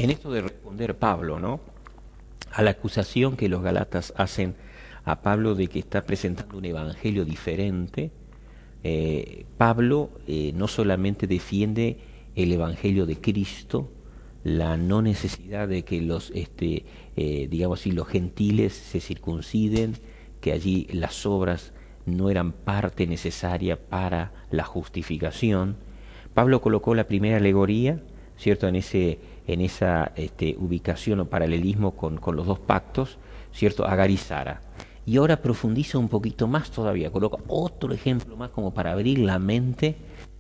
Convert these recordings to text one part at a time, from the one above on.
En esto de responder Pablo, ¿no?, a la acusación que los Galatas hacen a Pablo de que está presentando un evangelio diferente, Pablo no solamente defiende el evangelio de Cristo, la no necesidad de que los, digamos así, los gentiles se circunciden, que allí las obras no eran parte necesaria para la justificación. Pablo colocó la primera alegoría, ¿cierto?, en esa ubicación o paralelismo con los dos pactos, ¿cierto?, Agar y Sara. Y ahora profundiza un poquito más todavía, coloca otro ejemplo más como para abrir la mente,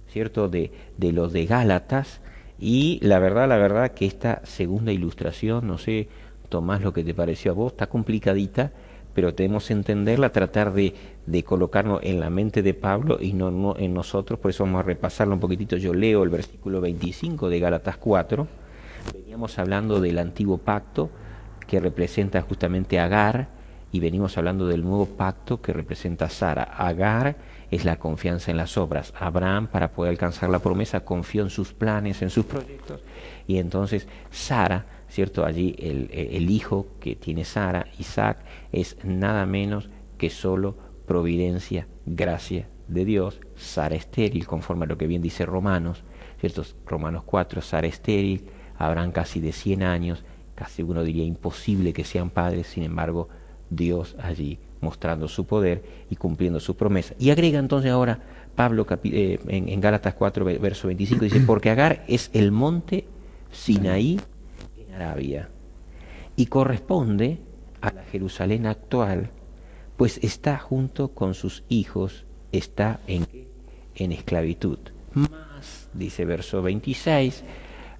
¿cierto?, de los de Gálatas. Y la verdad que esta segunda ilustración, no sé, Tomás, lo que te pareció a vos, está complicadita, pero tenemos que entenderla, tratar de colocarnos en la mente de Pablo y no en nosotros. Por eso vamos a repasarlo un poquitito. Yo leo el versículo 25 de Gálatas 4. Veníamos hablando del antiguo pacto, que representa justamente a Agar, y venimos hablando del nuevo pacto, que representa a Sara. Agar es la confianza en las obras. Abraham, para poder alcanzar la promesa, confió en sus planes, en sus proyectos, y entonces Sara, ¿cierto? Allí el hijo que tiene Sara, Isaac, es nada menos que solo providencia, gracia de Dios. Sara estéril, conforme a lo que bien dice Romanos, ¿cierto? Romanos 4, Sara estéril, Abraham casi de 100 años, casi uno diría imposible que sean padres, sin embargo, Dios allí mostrando su poder y cumpliendo su promesa. Y agrega entonces ahora Pablo en Gálatas 4, verso 25, dice, porque Agar es el monte Sinaí en Arabia y corresponde a la Jerusalén actual, pues está junto con sus hijos, está en esclavitud. Más, dice verso 26,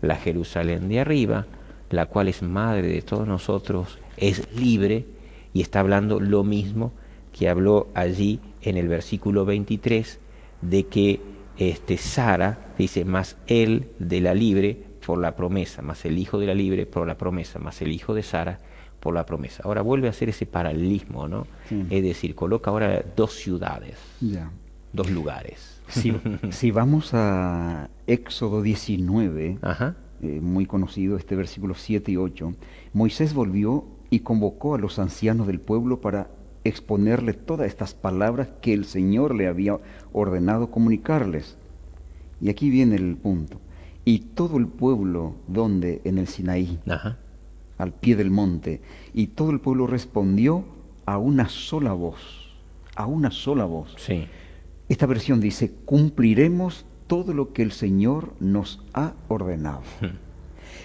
la Jerusalén de arriba, la cual es madre de todos nosotros, es libre, y está hablando lo mismo que habló allí en el versículo 23, de que Sara, dice, más él de la libre por la promesa, más el hijo de la libre por la promesa, más el hijo de Sara por la promesa. Ahora vuelve a hacer ese paralelismo, ¿no? Sí. Es decir, coloca ahora dos ciudades, Ya. dos lugares. Si vamos a Éxodo 19, Ajá. muy conocido este versículo 7 y 8, Moisés volvió y convocó a los ancianos del pueblo para exponerle todas estas palabras que el Señor le había ordenado comunicarles. Y aquí viene el punto. Y todo el pueblo, donde en el Sinaí, Ajá. al pie del monte, y todo el pueblo respondió a una sola voz, a una sola voz. Sí. Esta versión dice, cumpliremos todo lo que el Señor nos ha ordenado.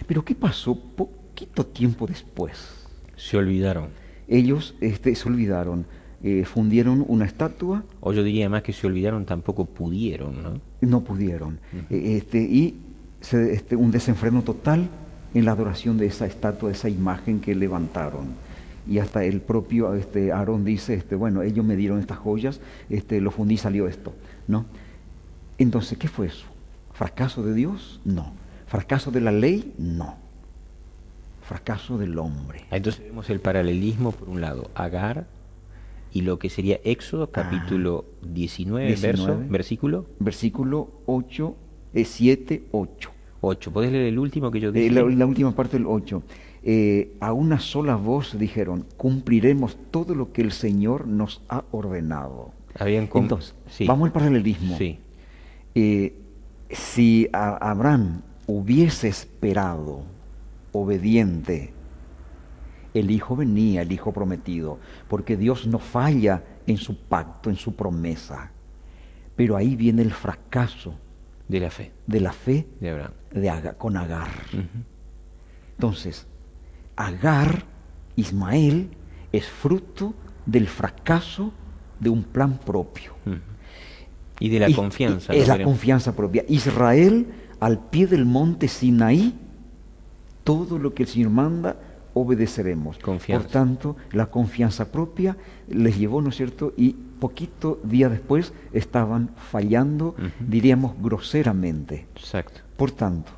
Pero ¿qué pasó poquito tiempo después? Se olvidaron. Ellos se olvidaron, fundieron una estatua. O yo diría más que se olvidaron, tampoco pudieron, ¿no? No pudieron. Y un desenfreno total en la adoración de esa estatua, de esa imagen que levantaron. Y hasta el propio Aarón dice, bueno, ellos me dieron estas joyas, lo fundí y salió esto, ¿no? Entonces, ¿qué fue eso? ¿Fracaso de Dios? No. ¿Fracaso de la ley? No. Fracaso del hombre. Entonces vemos el paralelismo, por un lado, Agar, y lo que sería Éxodo, capítulo 19, versículo. Versículo 8, 7, 8. 8. ¿Podés leer el último que yo dije? La última parte del 8. A una sola voz dijeron, cumpliremos todo lo que el Señor nos ha ordenado. Entonces, sí. Vamos al paralelismo. Sí. Si Abraham hubiese esperado, obediente, el hijo venía, el hijo prometido, porque Dios no falla en su pacto, en su promesa. Pero ahí viene el fracaso de la fe. De la fe de Abraham. Con Agar. Entonces, Agar, Ismael, es fruto del fracaso de un plan propio. Y de la confianza. Es la confianza propia. Israel, al pie del monte Sinaí, todo lo que el Señor manda, obedeceremos. Confianza. Por tanto, la confianza propia les llevó, ¿no es cierto? Y poquito día después estaban fallando, diríamos, groseramente. Exacto. Por tanto,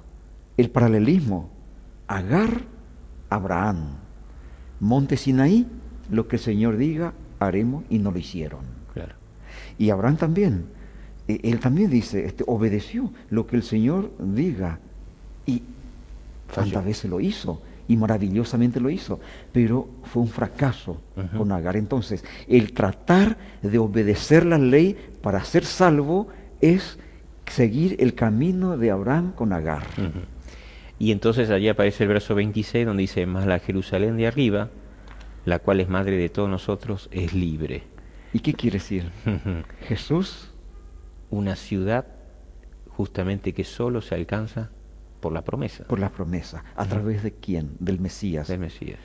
el paralelismo, Agar, Abraham, monte Sinaí, lo que el Señor diga, haremos, y no lo hicieron. Claro. Y Abraham también, él también dice, obedeció lo que el Señor diga, y Tantas veces lo hizo y maravillosamente lo hizo, pero fue un fracaso con Agar. Entonces, el tratar de obedecer la ley para ser salvo es seguir el camino de Abraham con Agar. Y entonces allí aparece el verso 26 donde dice, mas la Jerusalén de arriba, la cual es madre de todos nosotros, es libre. ¿Y qué quiere decir? Jesús, una ciudad justamente que solo se alcanza por la promesa. Por la promesa. ¿A través de quién? Del Mesías. Del Mesías.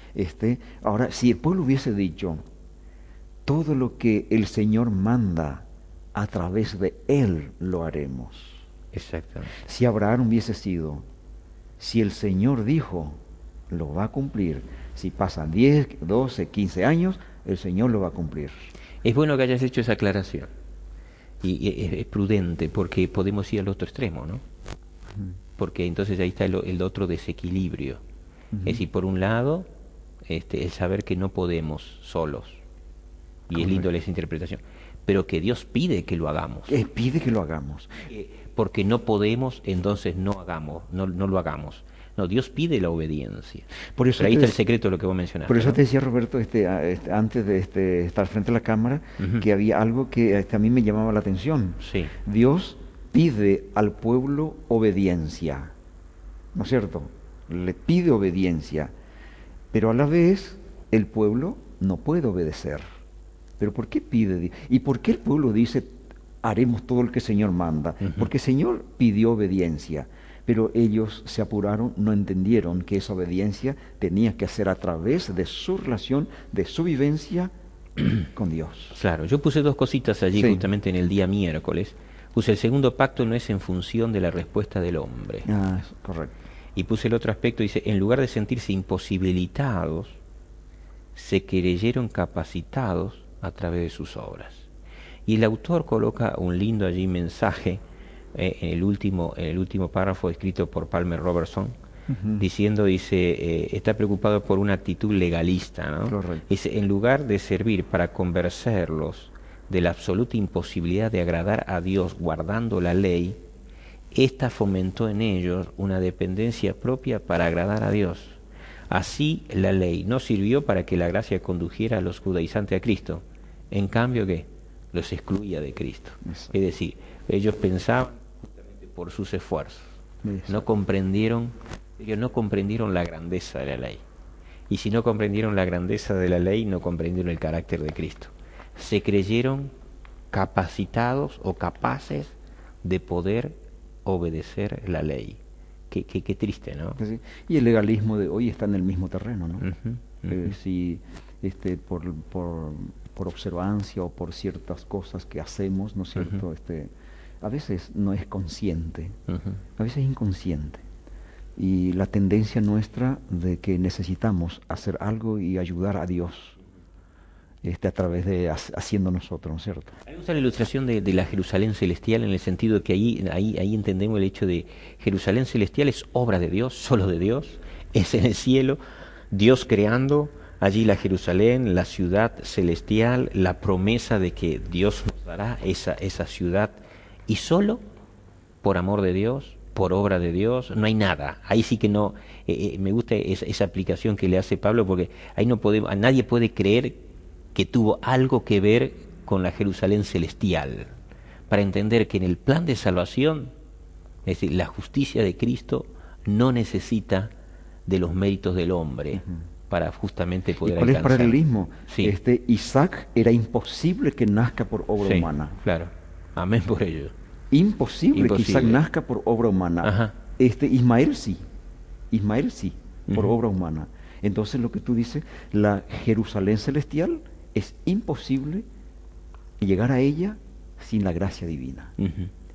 Ahora, si el pueblo hubiese dicho, todo lo que el Señor manda, a través de Él lo haremos. Exactamente. Si Abraham hubiese sido, si el Señor dijo, lo va a cumplir. Si pasan 10, 12, 15 años, el Señor lo va a cumplir. Es bueno que hayas hecho esa aclaración. Y es prudente, porque podemos ir al otro extremo, ¿no? Porque entonces ahí está el otro desequilibrio. Es decir, por un lado, el saber que no podemos solos. Y es lindo esa interpretación. Pero que Dios pide que lo hagamos. Pide que lo hagamos. Porque no podemos, entonces no lo hagamos. No, Dios pide la obediencia. Por eso pero ahí está el secreto de lo que vos mencionaste. Por eso ¿no? te decía, Roberto, antes de estar frente a la cámara, que había algo que a mí me llamaba la atención. Sí. Dios pide al pueblo obediencia, ¿no es cierto? Le pide obediencia, pero a la vez el pueblo no puede obedecer. ¿Pero por qué pide? ¿Y por qué el pueblo dice, haremos todo lo que el Señor manda? Porque el Señor pidió obediencia, pero ellos se apuraron, no entendieron que esa obediencia tenía que hacer a través de su relación, de su vivencia con Dios. Claro, yo puse dos cositas allí justamente en el día miércoles. Puse el segundo pacto no es en función de la respuesta del hombre. Correcto. Y puse el otro aspecto, dice, en lugar de sentirse imposibilitados, se creyeron capacitados a través de sus obras. Y el autor coloca un lindo allí mensaje en el último párrafo escrito por Palmer Robertson, diciendo, está preocupado por una actitud legalista, ¿no? Correcto. Dice, en lugar de servir para convencerlos de la absoluta imposibilidad de agradar a Dios guardando la ley, ésta fomentó en ellos una dependencia propia para agradar a Dios. Así la ley no sirvió para que la gracia condujera a los judaizantes a Cristo, en cambio que los excluía de Cristo. Exacto. Es decir, ellos pensaban justamente por sus esfuerzos, ellos no comprendieron la grandeza de la ley. Y si no comprendieron la grandeza de la ley, no comprendieron el carácter de Cristo. Se creyeron capacitados o capaces de poder obedecer la ley. Qué triste, ¿no? Sí. Y el legalismo de hoy está en el mismo terreno, ¿no? Si por observancia o por ciertas cosas que hacemos, ¿no es cierto? A veces no es consciente, a veces es inconsciente. Y la tendencia nuestra de que necesitamos hacer algo y ayudar a Dios a través de haciendo nosotros, ¿no es cierto? Hay una ilustración de la Jerusalén celestial en el sentido de que ahí entendemos el hecho de Jerusalén celestial es obra de Dios, solo de Dios, es en el cielo, Dios creando allí la Jerusalén, la ciudad celestial, la promesa de que Dios nos dará esa ciudad, y solo por amor de Dios, por obra de Dios, no hay nada. Ahí sí que no, me gusta esa aplicación que le hace Pablo, porque ahí nadie puede creer que tuvo algo que ver con la Jerusalén celestial, para entender que en el plan de salvación, es decir, la justicia de Cristo no necesita de los méritos del hombre para justamente poder alcanzar. ¿Y cuál es el paralelismo? Sí. Isaac era imposible que nazca por obra humana. Claro, amén por ello. Imposible que Isaac nazca por obra humana. Ajá. Ismael sí, por obra humana. Entonces lo que tú dices, la Jerusalén celestial, es imposible llegar a ella sin la gracia divina.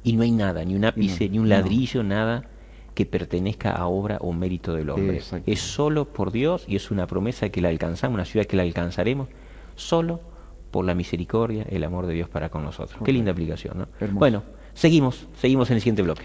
Y no hay nada, ni un ápice, ni un ladrillo, nada que pertenezca a obra o mérito del hombre. Es solo por Dios, y es una promesa que la alcanzamos, una ciudad que la alcanzaremos, solo por la misericordia, el amor de Dios para con nosotros. Qué linda aplicación, ¿no? Hermoso. Bueno, seguimos en el siguiente bloque.